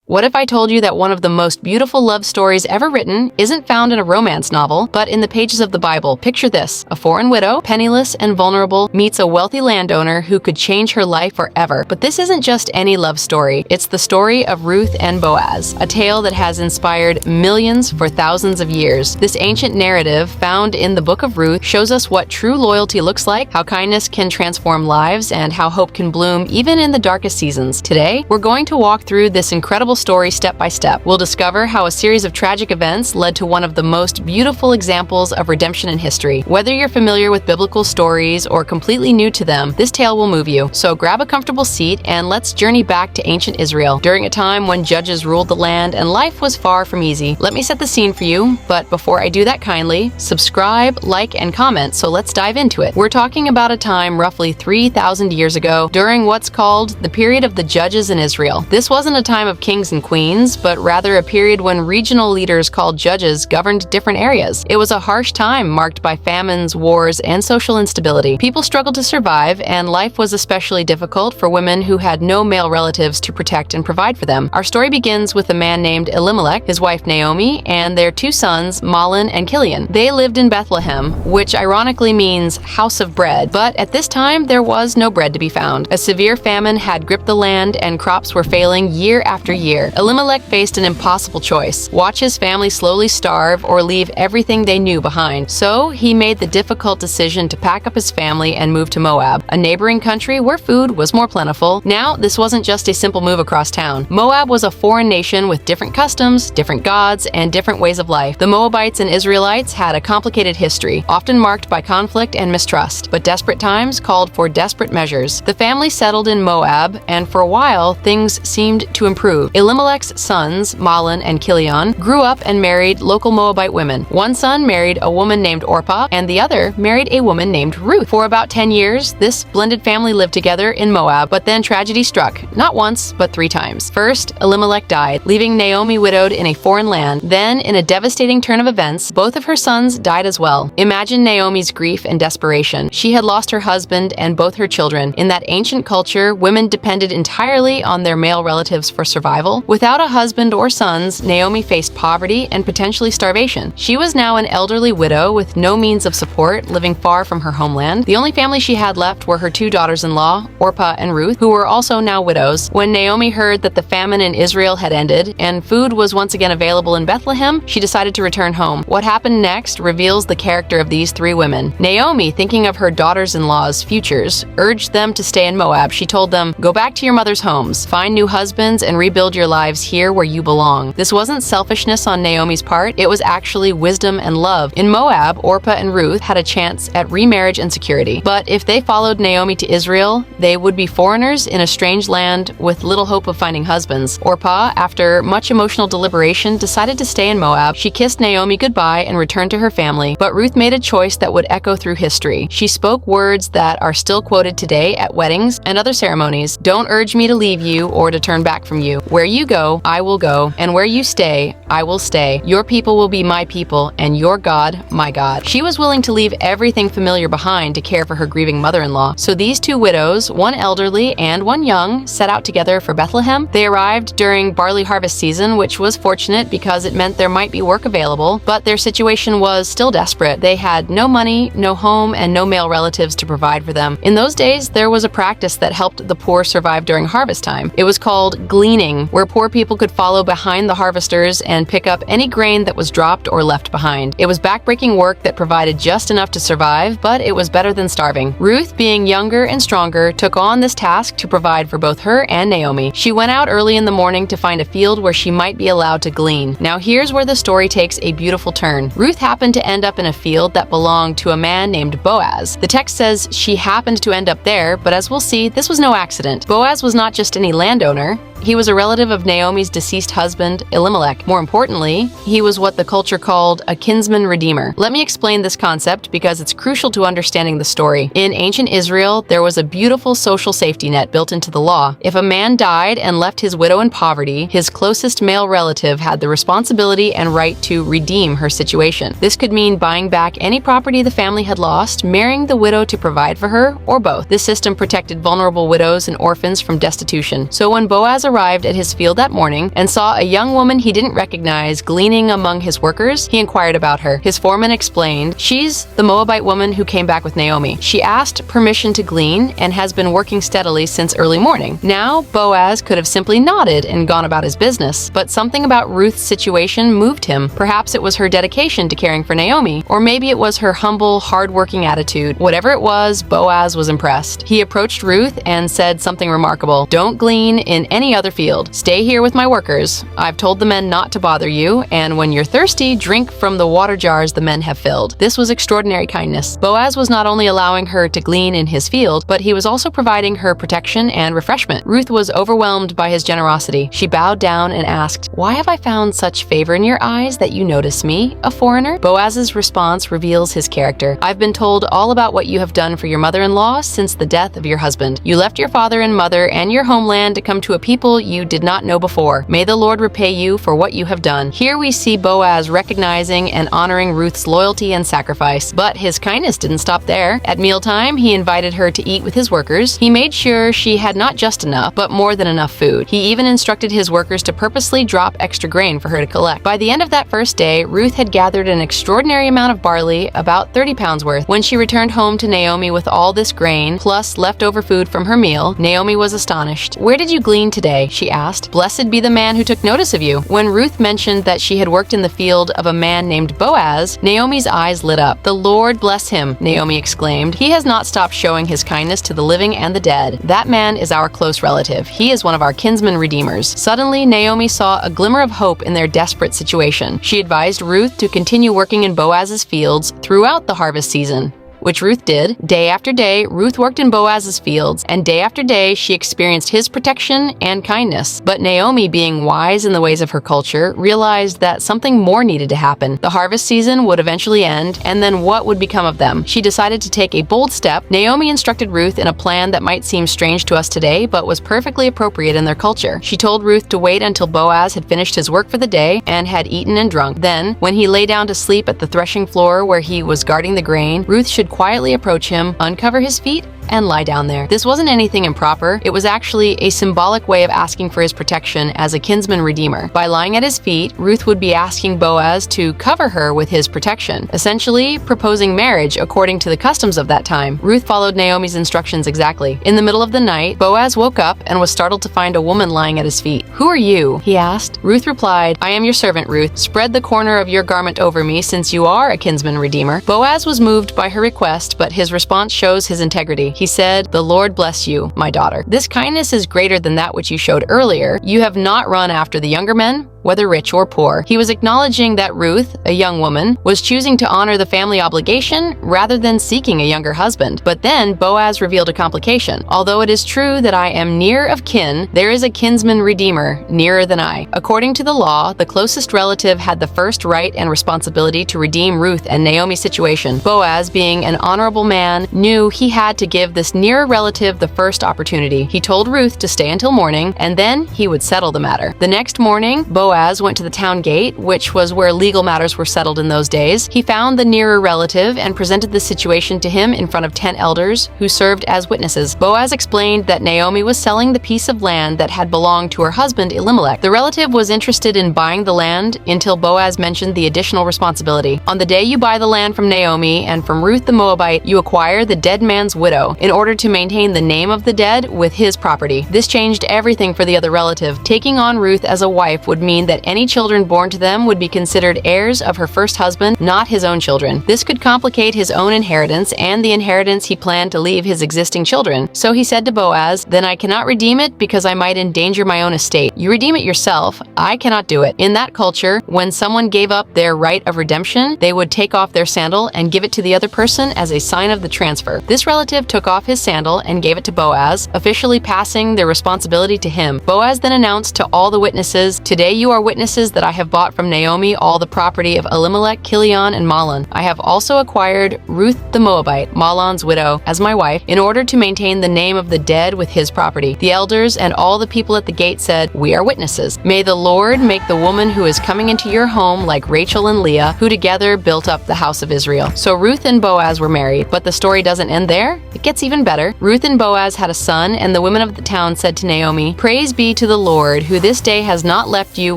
What if I told you that one of the most beautiful love stories ever written isn't found in a romance novel, but in the pages of the Bible? Picture this. A foreign widow, penniless and vulnerable, meets a wealthy landowner who could change her life forever. But this isn't just any love story. It's the story of Ruth and Boaz, a tale that has inspired millions for thousands of years. This ancient narrative, found in the book of Ruth, shows us what true loyalty looks like, how kindness can transform lives, and how hope can bloom even in the darkest seasons. Today, we're going to walk through this incredible story step by step. We'll discover how a series of tragic events led to one of the most beautiful examples of redemption in history. Whether you're familiar with biblical stories or completely new to them, this tale will move you. So grab a comfortable seat and let's journey back to ancient Israel, during a time when judges ruled the land and life was far from easy. Let me set the scene for you, but before I do that, kindly subscribe, like, and comment, so let's dive into it. We're talking about a time roughly 3,000 years ago, during what's called the period of the judges in Israel. This wasn't a time of kings and queens, but rather a period when regional leaders called judges governed different areas. It was a harsh time marked by famines, wars, and social instability. People struggled to survive, and life was especially difficult for women who had no male relatives to protect and provide for them. Our story begins with a man named Elimelech, his wife Naomi, and their two sons, Mahlon and Kilian. They lived in Bethlehem, which ironically means house of bread, but at this time there was no bread to be found. A severe famine had gripped the land, and crops were failing year after year. Elimelech faced an impossible choice: watch his family slowly starve or leave everything they knew behind. So he made the difficult decision to pack up his family and move to Moab, a neighboring country where food was more plentiful. Now, this wasn't just a simple move across town. Moab was a foreign nation with different customs, different gods, and different ways of life. The Moabites and Israelites had a complicated history, often marked by conflict and mistrust, but desperate times called for desperate measures. The family settled in Moab, and for a while, things seemed to improve. Elimelech's sons, Mahlon and Kilian, grew up and married local Moabite women. One son married a woman named Orpah, and the other married a woman named Ruth. For about 10 years, this blended family lived together in Moab, but then tragedy struck, not once, but 3 times. First, Elimelech died, leaving Naomi widowed in a foreign land. Then, in a devastating turn of events, both of her sons died as well. Imagine Naomi's grief and desperation. She had lost her husband and both her children. In that ancient culture, women depended entirely on their male relatives for survival. Without a husband or sons, Naomi faced poverty and potentially starvation. She was now an elderly widow with no means of support, living far from her homeland. The only family she had left were her 2 daughters-in-law, Orpah and Ruth, who were also now widows. When Naomi heard that the famine in Israel had ended and food was once again available in Bethlehem, she decided to return home. What happened next reveals the character of these 3 women. Naomi, thinking of her daughters-in-law's futures, urged them to stay in Moab. She told them, "Go back to your mother's homes, find new husbands, and rebuild your lives here where you belong." This wasn't selfishness on Naomi's part, it was actually wisdom and love. In Moab, Orpah and Ruth had a chance at remarriage and security. But if they followed Naomi to Israel, they would be foreigners in a strange land with little hope of finding husbands. Orpah, after much emotional deliberation, decided to stay in Moab. She kissed Naomi goodbye and returned to her family. But Ruth made a choice that would echo through history. She spoke words that are still quoted today at weddings and other ceremonies. "Don't urge me to leave you or to turn back from you. Where you go, I will go, and where you stay, I will stay. Your people will be my people, and your God, my God." She was willing to leave everything familiar behind to care for her grieving mother-in-law. So these 2 widows, one elderly and one young, set out together for Bethlehem. They arrived during barley harvest season, which was fortunate because it meant there might be work available, but their situation was still desperate. They had no money, no home, and no male relatives to provide for them. In those days, there was a practice that helped the poor survive during harvest time. It was called gleaning, where poor people could follow behind the harvesters and pick up any grain that was dropped or left behind. It was backbreaking work that provided just enough to survive, but it was better than starving. Ruth, being younger and stronger, took on this task to provide for both her and Naomi. She went out early in the morning to find a field where she might be allowed to glean. Now here's where the story takes a beautiful turn. Ruth happened to end up in a field that belonged to a man named Boaz. The text says she happened to end up there, but as we'll see, this was no accident. Boaz was not just any landowner. He was a relative of Naomi's deceased husband, Elimelech. More importantly, he was what the culture called a Kinsman Redeemer. Let me explain this concept because it's crucial to understanding the story. In ancient Israel, there was a beautiful social safety net built into the law. If a man died and left his widow in poverty, his closest male relative had the responsibility and right to redeem her situation. This could mean buying back any property the family had lost, marrying the widow to provide for her, or both. This system protected vulnerable widows and orphans from destitution. So when Boaz arrived arrived at his field that morning and saw a young woman he didn't recognize gleaning among his workers, he inquired about her. His foreman explained, "She's the Moabite woman who came back with Naomi. She asked permission to glean and has been working steadily since early morning." Now, Boaz could have simply nodded and gone about his business, but something about Ruth's situation moved him. Perhaps it was her dedication to caring for Naomi, or maybe it was her humble, hard-working attitude. Whatever it was, Boaz was impressed. He approached Ruth and said something remarkable. "Don't glean in any other field. Stay here with my workers. I've told the men not to bother you, and when you're thirsty, drink from the water jars the men have filled." This was extraordinary kindness. Boaz was not only allowing her to glean in his field, but he was also providing her protection and refreshment. Ruth was overwhelmed by his generosity. She bowed down and asked, "Why have I found such favor in your eyes that you notice me, a foreigner?" Boaz's response reveals his character. "I've been told all about what you have done for your mother-in-law since the death of your husband. You left your father and mother and your homeland to come to a people you did not know before. May the Lord repay you for what you have done." Here we see Boaz recognizing and honoring Ruth's loyalty and sacrifice. But his kindness didn't stop there. At mealtime, he invited her to eat with his workers. He made sure she had not just enough, but more than enough food. He even instructed his workers to purposely drop extra grain for her to collect. By the end of that first day, Ruth had gathered an extraordinary amount of barley, about 30 pounds worth. When she returned home to Naomi with all this grain, plus leftover food from her meal, Naomi was astonished. "Where did you glean today?" she asked. "Blessed be the man who took notice of you." When Ruth mentioned that she had worked in the field of a man named Boaz, Naomi's eyes lit up. "The Lord bless him," Naomi exclaimed. "He has not stopped showing his kindness to the living and the dead. That man is our close relative. He is one of our kinsman redeemers." Suddenly, Naomi saw a glimmer of hope in their desperate situation. She advised Ruth to continue working in Boaz's fields throughout the harvest season, which Ruth did. Day after day, Ruth worked in Boaz's fields, and day after day, she experienced his protection and kindness. But Naomi, being wise in the ways of her culture, realized that something more needed to happen. The harvest season would eventually end, and then what would become of them? She decided to take a bold step. Naomi instructed Ruth in a plan that might seem strange to us today, but was perfectly appropriate in their culture. She told Ruth to wait until Boaz had finished his work for the day and had eaten and drunk. Then, when he lay down to sleep at the threshing floor where he was guarding the grain, Ruth should quietly approach him, uncover his feet, and lie down there. This wasn't anything improper. It was actually a symbolic way of asking for his protection as a kinsman redeemer. By lying at his feet, Ruth would be asking Boaz to cover her with his protection, essentially proposing marriage according to the customs of that time. Ruth followed Naomi's instructions exactly. In the middle of the night, Boaz woke up and was startled to find a woman lying at his feet. "Who are you?" he asked. Ruth replied, "I am your servant, Ruth. Spread the corner of your garment over me, since you are a kinsman redeemer." Boaz was moved by her request, but his response shows his integrity. He said, "The Lord bless you, my daughter. This kindness is greater than that which you showed earlier. You have not run after the younger men, whether rich or poor." He was acknowledging that Ruth, a young woman, was choosing to honor the family obligation rather than seeking a younger husband. But then Boaz revealed a complication. "Although it is true that I am near of kin, there is a kinsman redeemer nearer than I." According to the law, the closest relative had the first right and responsibility to redeem Ruth and Naomi's situation. Boaz, being an honorable man, knew he had to give this nearer relative the first opportunity. He told Ruth to stay until morning, and then he would settle the matter. The next morning, Boaz went to the town gate, which was where legal matters were settled in those days. He found the nearer relative and presented the situation to him in front of 10 elders who served as witnesses. Boaz explained that Naomi was selling the piece of land that had belonged to her husband Elimelech. The relative was interested in buying the land until Boaz mentioned the additional responsibility. "On the day you buy the land from Naomi and from Ruth the Moabite, you acquire the dead man's widow in order to maintain the name of the dead with his property." This changed everything for the other relative. Taking on Ruth as a wife would mean that any children born to them would be considered heirs of her first husband, not his own children. This could complicate his own inheritance and the inheritance he planned to leave his existing children. So he said to Boaz, "Then I cannot redeem it because I might endanger my own estate. You redeem it yourself. I cannot do it." In that culture, when someone gave up their right of redemption, they would take off their sandal and give it to the other person as a sign of the transfer. This relative took off his sandal and gave it to Boaz, officially passing their responsibility to him. Boaz then announced to all the witnesses, "Today you are witnesses that I have bought from Naomi all the property of Elimelech, Kilion, and Mahlon. I have also acquired Ruth the Moabite, Mahlon's widow, as my wife, in order to maintain the name of the dead with his property." The elders and all the people at the gate said, "We are witnesses. May the Lord make the woman who is coming into your home like Rachel and Leah, who together built up the house of Israel." So Ruth and Boaz were married, but the story doesn't end there. It gets even better. Ruth and Boaz had a son, and the women of the town said to Naomi, "Praise be to the Lord, who this day has not left you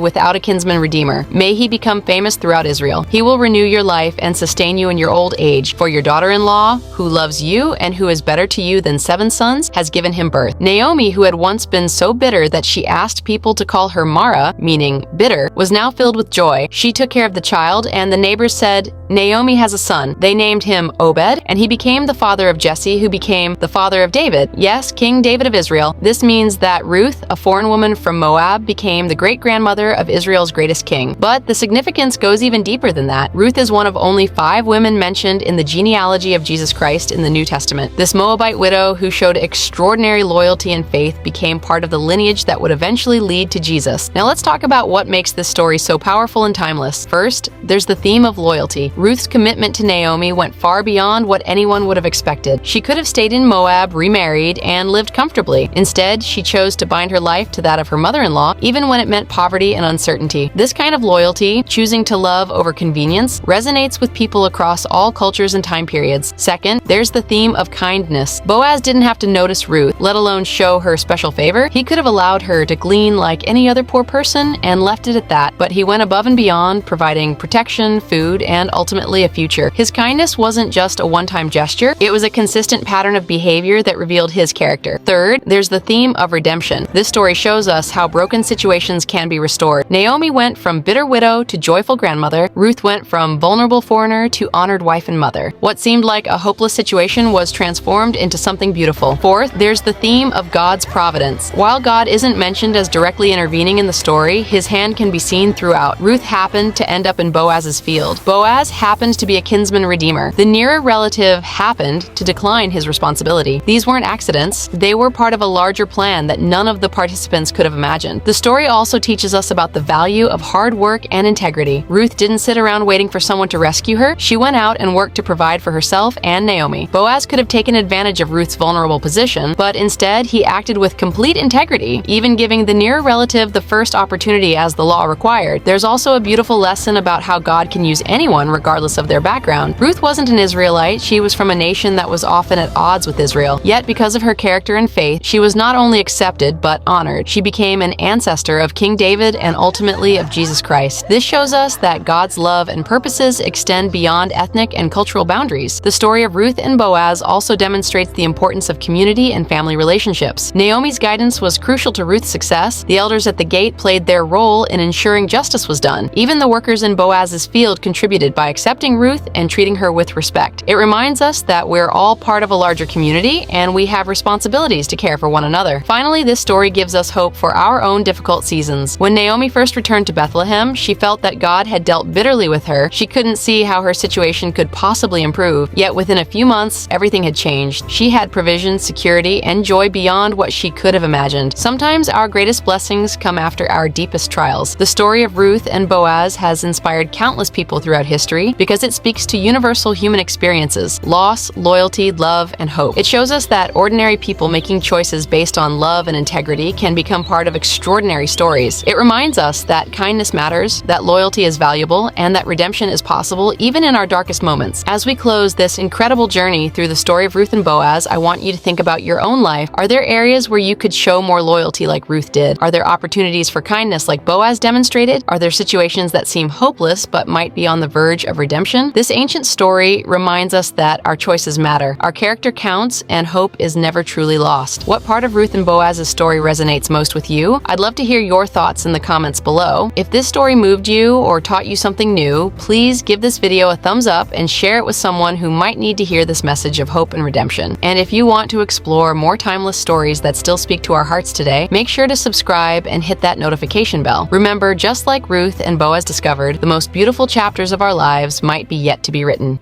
without a kinsman redeemer. May he become famous throughout Israel. He will renew your life and sustain you in your old age, for your daughter-in-law, who loves you and who is better to you than 7 sons, has given him birth." Naomi, who had once been so bitter that she asked people to call her Mara, meaning bitter, was now filled with joy. She took care of the child, and the neighbors said, "Naomi has a son." They named him Obed, and he became the father of Jesse, who became the father of David. Yes, King David of Israel. This means that Ruth, a foreign woman from Moab, became the great-grandmother of Israel's greatest king. But the significance goes even deeper than that. Ruth is one of only 5 women mentioned in the genealogy of Jesus Christ in the New Testament. This Moabite widow, who showed extraordinary loyalty and faith, became part of the lineage that would eventually lead to Jesus. Now let's talk about what makes this story so powerful and timeless. First, there's the theme of loyalty. Ruth's commitment to Naomi went far beyond what anyone would have expected. She could have stayed in Moab, remarried, and lived comfortably. Instead, she chose to bind her life to that of her mother-in-law, even when it meant poverty and uncertainty. This kind of loyalty, choosing to love over convenience, resonates with people across all cultures and time periods. Second, there's the theme of kindness. Boaz didn't have to notice Ruth, let alone show her special favor. He could have allowed her to glean like any other poor person and left it at that, but he went above and beyond, providing protection, food, and ultimately a future. His kindness wasn't just a one-time gesture, it was a consistent pattern of behavior that revealed his character. Third, there's the theme of redemption. This story shows us how broken situations can be restored. Naomi went from bitter widow to joyful grandmother. Ruth went from vulnerable foreigner to honored wife and mother. What seemed like a hopeless situation was transformed into something beautiful. Fourth, there's the theme of God's providence. While God isn't mentioned as directly intervening in the story, his hand can be seen throughout. Ruth happened to end up in Boaz's field. Boaz happened to be a kinsman redeemer. The nearer relative happened to decline his responsibility. These weren't accidents. They were part of a larger plan that none of the participants could have imagined. The story also teaches us about the value of hard work and integrity. Ruth didn't sit around waiting for someone to rescue her. She went out and worked to provide for herself and Naomi. Boaz could have taken advantage of Ruth's vulnerable position, but instead he acted with complete integrity, even giving the nearer relative the first opportunity as the law required. There's also a beautiful lesson about how God can use anyone regardless of their background. Ruth wasn't an Israelite. She was from a nation that was often at odds with Israel. Yet because of her character and faith, she was not only accepted but honored. She became an ancestor of King David and ultimately of Jesus Christ. This shows us that God's love and purposes extend beyond ethnic and cultural boundaries. The story of Ruth and Boaz also demonstrates the importance of community and family relationships. Naomi's guidance was crucial to Ruth's success. The elders at the gate played their role in ensuring justice was done. Even the workers in Boaz's field contributed by accepting Ruth and treating her with respect. It reminds us that we're all part of a larger community and we have responsibilities to care for one another. Finally, this story gives us hope for our own difficult seasons. When Naomi first returned to Bethlehem, she felt that God had dealt bitterly with her. She couldn't see how her situation could possibly improve. Yet within a few months, everything had changed. She had provision, security, and joy beyond what she could have imagined. Sometimes our greatest blessings come after our deepest trials. The story of Ruth and Boaz has inspired countless people throughout history because it speaks to universal human experiences: loss, loyalty, love, and hope. It shows us that ordinary people making choices based on love and integrity can become part of extraordinary stories. It reminds us that kindness matters, that loyalty is valuable, and that redemption is possible even in our darkest moments. As we close this incredible journey through the story of Ruth and Boaz, I want you to think about your own life. Are there areas where you could show more loyalty like Ruth did? Are there opportunities for kindness like Boaz demonstrated? Are there situations that seem hopeless but might be on the verge of redemption? This ancient story reminds us that our choices matter. Our character counts and hope is never truly lost. What part of Ruth and Boaz's story resonates most with you? I'd love to hear your thoughts in the comments below. If this story moved you or taught you something new, please give this video a thumbs up and share it with someone who might need to hear this message of hope and redemption. And if you want to explore more timeless stories that still speak to our hearts today, make sure to subscribe and hit that notification bell. Remember, just like Ruth and Boaz discovered, the most beautiful chapters of our lives might be yet to be written.